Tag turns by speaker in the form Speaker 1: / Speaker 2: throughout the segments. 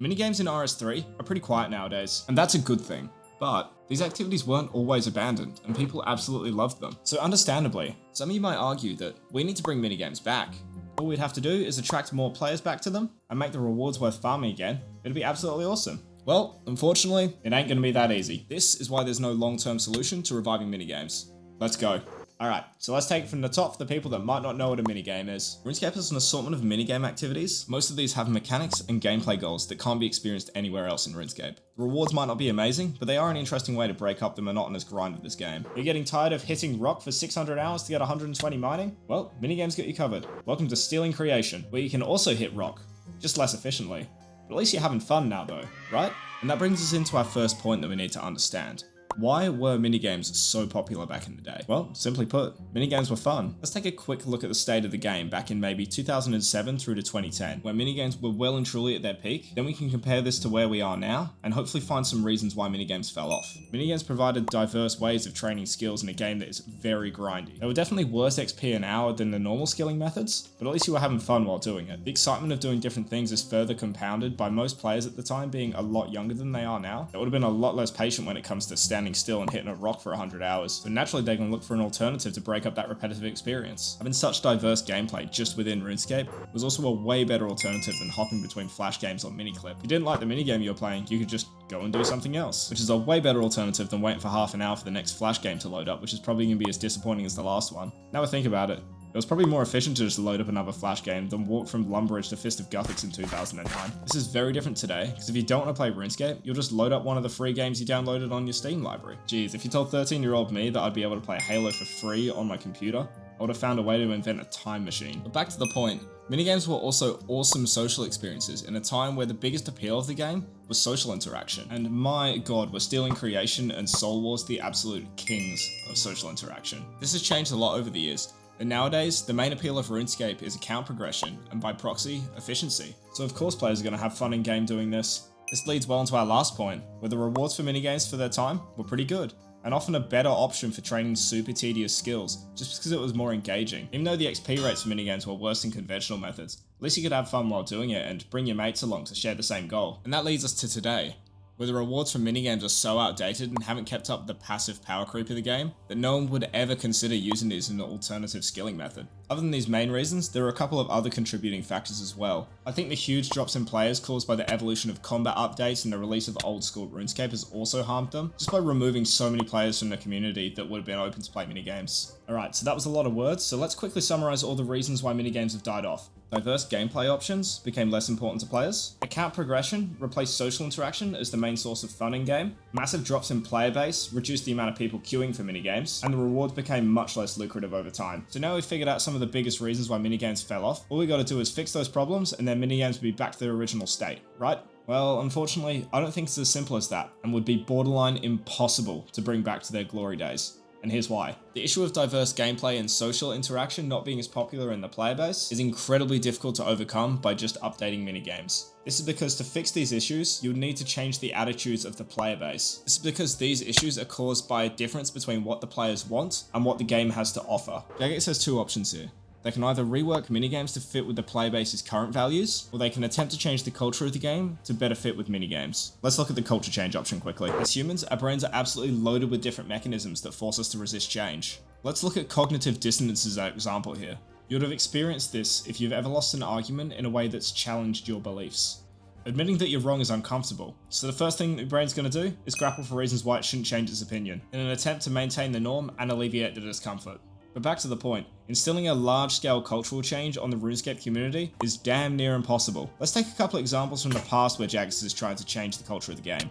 Speaker 1: Minigames in Rs3 are pretty quiet nowadays, and that's a good thing. But these activities weren't always abandoned, and people absolutely loved them. So understandably, some of you might argue that we need to bring minigames back. All we'd have to do is attract more players back to them and make the rewards worth farming again. It'd be absolutely awesome. Well, unfortunately, it ain't gonna be that easy. This is why there's no long-term solution to reviving minigames. Let's go. Alright, so let's take it from the top for the people that might not know what a minigame is. RuneScape has an assortment of minigame activities. Most of these have mechanics and gameplay goals that can't be experienced anywhere else in RuneScape. The rewards might not be amazing, but they are an interesting way to break up the monotonous grind of this game. You're getting tired of hitting rock for 600 hours to get 120 mining? Well, minigames got you covered. Welcome to Stealing Creation, where you can also hit rock, just less efficiently. But at least you're having fun now though, right? And that brings us into our first point that we need to understand. Why were minigames so popular back in the day? Well, simply put, minigames were fun. Let's take a quick look at the state of the game back in maybe 2007 through to 2010, where minigames were well and truly at their peak. Then we can compare this to where we are now, and hopefully find some reasons why minigames fell off. Minigames provided diverse ways of training skills in a game that is very grindy. They were definitely worse XP an hour than the normal skilling methods, but at least you were having fun while doing it. The excitement of doing different things is further compounded by most players at the time being a lot younger than they are now. They would have been a lot less patient when it comes to standing still and hitting a rock for 100 hours, so naturally they're going to look for an alternative to break up that repetitive experience. Having such diverse gameplay just within RuneScape was also a way better alternative than hopping between flash games or miniclip. If you didn't like the minigame you were playing, you could just go and do something else, which is a way better alternative than waiting for half an hour for the next flash game to load up, which is probably going to be as disappointing as the last one. Now I think about it, it was probably more efficient to just load up another flash game than walk from Lumbridge to Fist of Guthics in 2009. This is very different today, because if you don't want to play RuneScape, you'll just load up one of the free games you downloaded on your Steam library. Jeez, if you told 13-year-old me that I'd be able to play Halo for free on my computer, I would have found a way to invent a time machine. But back to the point, minigames were also awesome social experiences in a time where the biggest appeal of the game was social interaction. And my god, were Stealing Creation and Soul Wars the absolute kings of social interaction. This has changed a lot over the years. And nowadays, the main appeal of RuneScape is account progression, and by proxy, efficiency. So of course players are going to have fun in game doing this. This leads well into our last point, where the rewards for minigames for their time were pretty good, and often a better option for training super tedious skills, just because it was more engaging. Even though the XP rates for minigames were worse than conventional methods, at least you could have fun while doing it and bring your mates along to share the same goal. And that leads us to today, where the rewards for minigames are so outdated and haven't kept up the passive power creep of the game that no one would ever consider using these as an alternative skilling method. Other than these main reasons, there are a couple of other contributing factors as well. I think the huge drops in players caused by the evolution of combat updates and the release of old school RuneScape has also harmed them, just by removing so many players from the community that would have been open to play minigames. Alright, so that was a lot of words, so let's quickly summarize all the reasons why minigames have died off. Diverse gameplay options became less important to players. Account progression replaced social interaction as the main source of fun in game. Massive drops in player base reduced the amount of people queuing for minigames, and the rewards became much less lucrative over time. So now we've figured out some of the biggest reasons why minigames fell off. All we gotta do is fix those problems and then minigames will be back to their original state, right? Well, unfortunately, I don't think it's as simple as that, and would be borderline impossible to bring back to their glory days. And here's why. The issue of diverse gameplay and social interaction not being as popular in the player base is incredibly difficult to overcome by just updating minigames. This is because to fix these issues, you would need to change the attitudes of the player base. This is because these issues are caused by a difference between what the players want and what the game has to offer. Jagex has two options here. They can either rework minigames to fit with the player base's current values, or they can attempt to change the culture of the game to better fit with minigames. Let's look at the culture change option quickly. As humans, our brains are absolutely loaded with different mechanisms that force us to resist change. Let's look at cognitive dissonance as an example here. You would have experienced this if you've ever lost an argument in a way that's challenged your beliefs. Admitting that you're wrong is uncomfortable, so the first thing the brain's going to do is grapple for reasons why it shouldn't change its opinion, in an attempt to maintain the norm and alleviate the discomfort. But back to the point, instilling a large-scale cultural change on the RuneScape community is damn near impossible. Let's take a couple of examples from the past where Jagex is trying to change the culture of the game.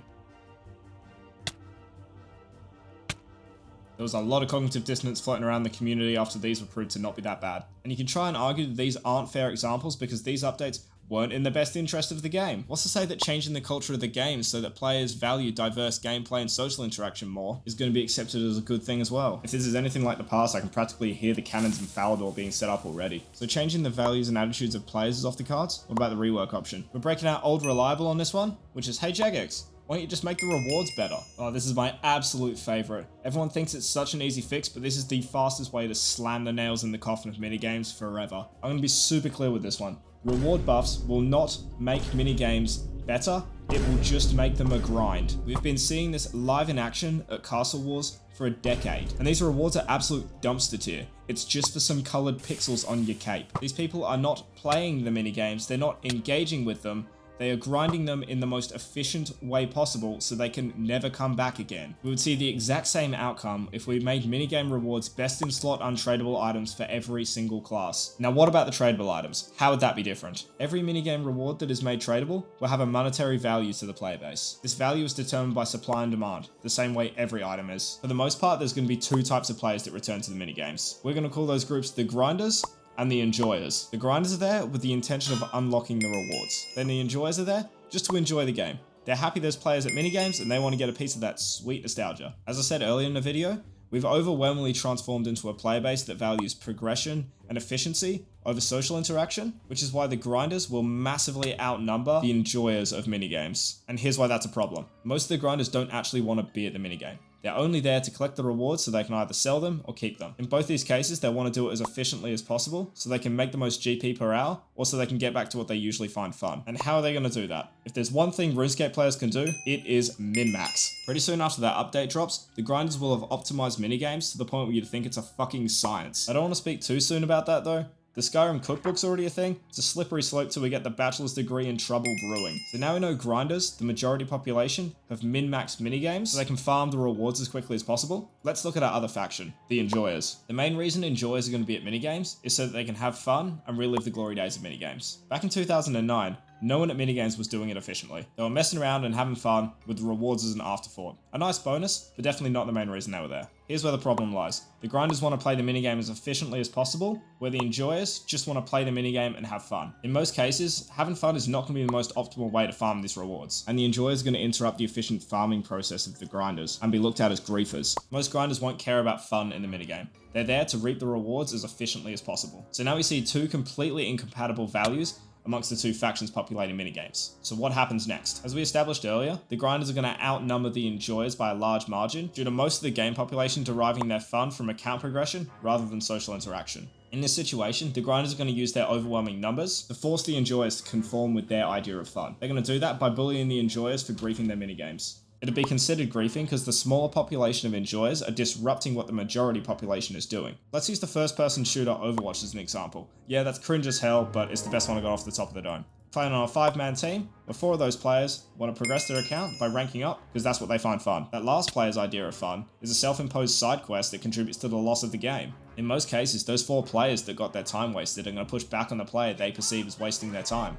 Speaker 1: There was a lot of cognitive dissonance floating around the community after these were proved to not be that bad. And you can try and argue that these aren't fair examples because these updates weren't in the best interest of the game. What's to say that changing the culture of the game so that players value diverse gameplay and social interaction more is going to be accepted as a good thing as well? If this is anything like the past, I can practically hear the cannons in Falador being set up already. So changing the values and attitudes of players is off the cards. What about the rework option? We're breaking out old reliable on this one, which is, hey Jagex, why don't you just make the rewards better? Oh, this is my absolute favorite. Everyone thinks it's such an easy fix, but this is the fastest way to slam the nails in the coffin of minigames forever. I'm gonna be super clear with this one. Reward buffs will not make minigames better, it will just make them a grind. We've been seeing this live in action at Castle Wars for a decade, and these rewards are absolute dumpster tier. It's just for some colored pixels on your cape. These people are not playing the minigames, they're not engaging with them, they are grinding them in the most efficient way possible so they can never come back again. We would see the exact same outcome if we made minigame rewards best in slot untradeable items for every single class. Now what about the tradable items? How would that be different? Every minigame reward that is made tradable will have a monetary value to the player base. This value is determined by supply and demand, the same way every item is. For the most part, there's going to be two types of players that return to the minigames. We're going to call those groups the grinders and the enjoyers. The grinders are there with the intention of unlocking the rewards. Then the enjoyers are there just to enjoy the game. They're happy there's players at minigames and they want to get a piece of that sweet nostalgia. As I said earlier in the video, we've overwhelmingly transformed into a player base that values progression and efficiency over social interaction, which is why the grinders will massively outnumber the enjoyers of minigames. And here's why that's a problem. Most of the grinders don't actually want to be at the minigame. They're only there to collect the rewards so they can either sell them or keep them. In both these cases, they want to do it as efficiently as possible so they can make the most GP per hour or so they can get back to what they usually find fun. And how are they going to do that? If there's one thing RuneScape players can do, it is min-max. Pretty soon after that update drops, the grinders will have optimized minigames to the point where you'd think it's a fucking science. I don't want to speak too soon about that though. The Skyrim cookbook's already a thing. It's a slippery slope till we get the bachelor's degree in trouble brewing. So now we know grinders, the majority population, have min-maxed minigames so they can farm the rewards as quickly as possible. Let's look at our other faction, the enjoyers. The main reason enjoyers are going to be at minigames is so that they can have fun and relive the glory days of minigames. Back in 2009, no one at minigames was doing it efficiently. They were messing around and having fun with the rewards as an afterthought. A nice bonus, but definitely not the main reason they were there. Here's where the problem lies. The grinders want to play the minigame as efficiently as possible, where the enjoyers just want to play the minigame and have fun. In most cases, having fun is not going to be the most optimal way to farm these rewards, and the enjoyers are going to interrupt the efficient farming process of the grinders and be looked at as griefers. Most grinders won't care about fun in the minigame. They're there to reap the rewards as efficiently as possible. So now we see two completely incompatible values amongst the two factions populating minigames. So what happens next? As we established earlier, the grinders are going to outnumber the enjoyers by a large margin due to most of the game population deriving their fun from account progression rather than social interaction. In this situation, the grinders are going to use their overwhelming numbers to force the enjoyers to conform with their idea of fun. They're going to do that by bullying the enjoyers for griefing their minigames. It'd be considered griefing because the smaller population of enjoyers are disrupting what the majority population is doing. Let's use the first-person shooter Overwatch as an example. Yeah, that's cringe as hell, but it's the best one I got off the top of the dome. Playing on a 5-man team, where 4 of those players want to progress their account by ranking up because that's what they find fun. That last player's idea of fun is a self-imposed side quest that contributes to the loss of the game. In most cases, those 4 players that got their time wasted are going to push back on the player they perceive as wasting their time.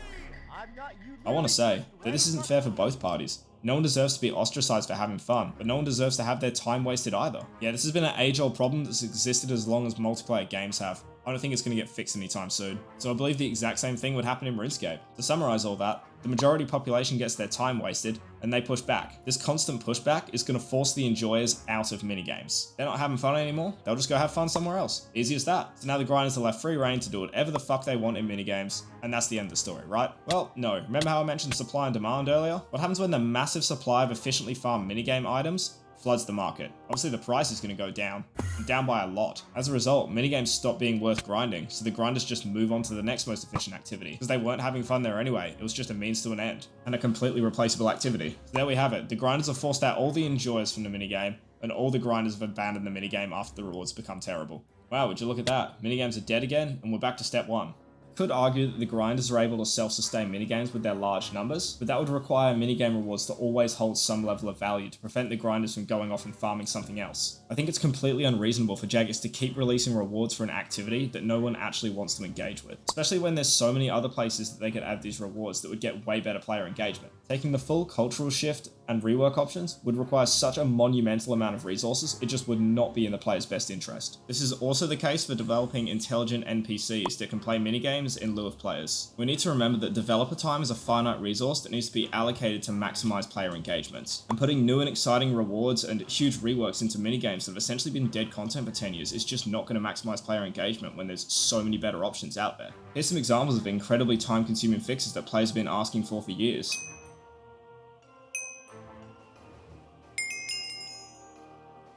Speaker 1: I want to say that this isn't fair for both parties. No one deserves to be ostracized for having fun, but no one deserves to have their time wasted either. Yeah, this has been an age-old problem that's existed as long as multiplayer games have. I don't think it's going to get fixed anytime soon. So I believe the exact same thing would happen in RuneScape. To summarize all that, the majority population gets their time wasted, and they push back. This constant pushback is going to force the enjoyers out of minigames. They're not having fun anymore, they'll just go have fun somewhere else. Easy as that. So now the grinders are left free reign to do whatever the fuck they want in minigames, and that's the end of the story, right? Well, no. Remember how I mentioned supply and demand earlier? What happens when the massive supply of efficiently farmed minigame items floods the market? Obviously the price is going to go down, and down by a lot. As a result, minigames stop being worth grinding, so the grinders just move on to the next most efficient activity, because they weren't having fun there anyway. It was just a means to an end, and a completely replaceable activity. So there we have it. The grinders have forced out all the enjoyers from the minigame, and all the grinders have abandoned the minigame after the rewards become terrible. Wow, would you look at that? Minigames are dead again, and we're back to step 1. Could argue that the grinders are able to self-sustain minigames with their large numbers, but that would require minigame rewards to always hold some level of value to prevent the grinders from going off and farming something else. I think it's completely unreasonable for Jagex to keep releasing rewards for an activity that no one actually wants to engage with, especially when there's so many other places that they could add these rewards that would get way better player engagement. Taking the full cultural shift and rework options would require such a monumental amount of resources, it just would not be in the player's best interest. This is also the case for developing intelligent NPCs that can play minigames in lieu of players. We need to remember that developer time is a finite resource that needs to be allocated to maximize player engagement. And putting new and exciting rewards and huge reworks into minigames that have essentially been dead content for 10 years is just not going to maximize player engagement when there's so many better options out there. Here's some examples of incredibly time-consuming fixes that players have been asking for years.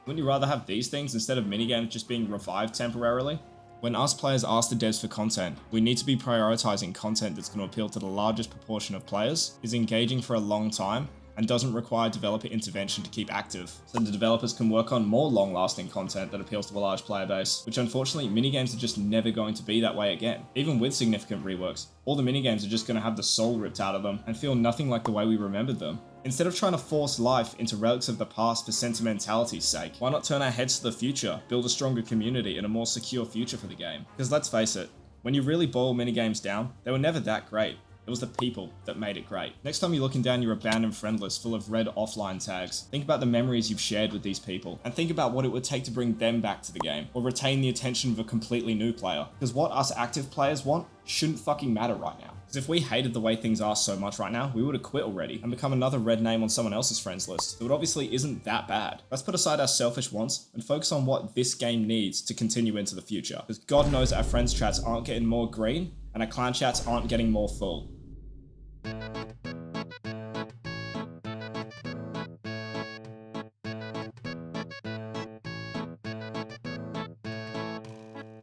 Speaker 1: Wouldn't you rather have these things instead of minigames just being revived temporarily? When us players ask the devs for content, we need to be prioritizing content that's going to appeal to the largest proportion of players, is engaging for a long time, and doesn't require developer intervention to keep active, so the developers can work on more long-lasting content that appeals to a large player base, which unfortunately minigames are just never going to be that way again. Even with significant reworks, all the minigames are just going to have the soul ripped out of them and feel nothing like the way we remembered them. Instead of trying to force life into relics of the past for sentimentality's sake, why not turn our heads to the future, build a stronger community and a more secure future for the game? Because let's face it, when you really boil minigames down, they were never that great. It was the people that made it great. Next time you're looking down your abandoned friend list full of red offline tags, think about the memories you've shared with these people, and think about what it would take to bring them back to the game, or retain the attention of a completely new player. Because what us active players want shouldn't fucking matter right now. Because if we hated the way things are so much right now, we would have quit already and become another red name on someone else's friends list. So it obviously isn't that bad. Let's put aside our selfish wants and focus on what this game needs to continue into the future. Because God knows our friends chats aren't getting more green, and our clan chats aren't getting more full.